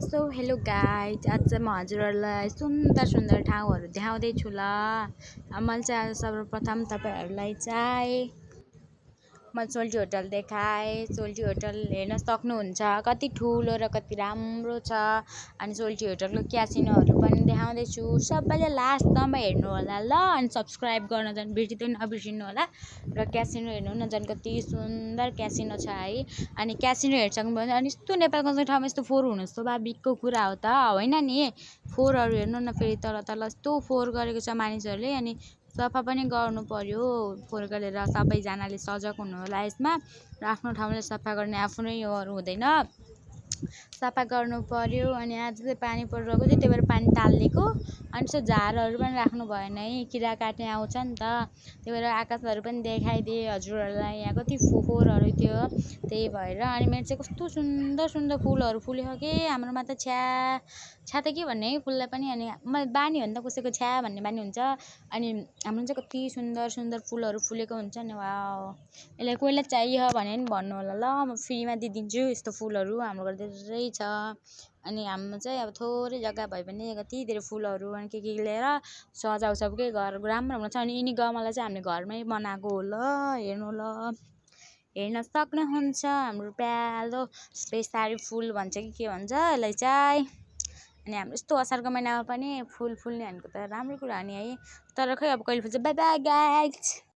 So hello guys, आज चाहिँ म हजुरहरूलाई सुन्दर सुन्दर ठाउँहरू देखाउँदैछु ल। मैले चाहिँ आज सर्वप्रथम तपाईँहरूलाई चाहिँ म सोल्टी होटल देखाएँ। सोल्टी होटल हेर्न सक्नुहुन्छ, कति ठुलो र कति राम्रो छ। अनि सोल्टी होटलको क्यासिनोहरू पनि देखाउँदैछु। सबैले लास्टसम्म हेर्नु होला ल। अनि सब्सक्राइब गर्न झन् नबिर्सिनु होला। र क्यासिनो हेर्नु न, झन् कति सुन्दर क्यासिनो छ है। अनि क्यासिनो हेर्छौँ भने अनि यस्तो नेपालको ठाउँमा यस्तो फोहोर हुनु स्वाभाविकको कुरा हो त, होइन नि। फोहोरहरू हेर्नु न, फेरि तल तल यस्तो फोहोर गरेको छ मानिसहरूले। अनि सफा पनि गर्नु पर्यो। फोहोर गरेर सबैजनाले सजग हुनु होला यसमा। र आफ्नो ठाउँलाई सफा गर्ने आफ्नै योहरू हुँदैन, सफा गर्नु पर्यो। अनि आज चाहिँ पानी परिरहेको थियो, त्यही भएर पानी टालिदिएको। अनि त्यो झारहरू पनि राख्नु भएन है, किरा काट्ने आउँछ नि त। त्यही भएर आकाशहरू पनि देखाइदिएँ हजुरहरूलाई। यहाँ कति फोहोरहरू थियो, त्यही भएर। अनि मेरो चाहिँ कस्तो सुन्दर सुन्दर फुलहरू फुलेको के हाम्रोमा त छ्या त के भन्ने है फुललाई पनि। अनि बानी हो नि त, कसैको छ्या भन्ने बानी हुन्छ। अनि हाम्रो चाहिँ कति सुन्दर सुन्दर फुलहरू फुलेको हुन्छ नि। वाउ, यसलाई कोहीलाई चाहियो भने पनि भन्नु होला ल, म फ्रीमा दिइदिन्छु यस्तो फुलहरू। हाम्रो घर धेरै छ। अनि हाम्रो चाहिँ अब थोरै जग्गा भयो भने कति धेरै फुलहरू अनि के लिएर सजाउँछ सबकै घर राम्रो हुन्छ। अनि यिनी गमला चाहिँ हामीले घरमै बनाएको हो ल, हेर्नु ल, हेर्न सक्नुहुन्छ। हाम्रो प्यालो बेसारी फुल भन्छ कि के भन्छ यसलाई चाहिँ। अनि हाम्रो यस्तो असारको महिनामा पनि फुल फुल्ने भनेको त राम्रो कुरा हो नि है। तर खै अब कहिले फुल्छ। By by guys.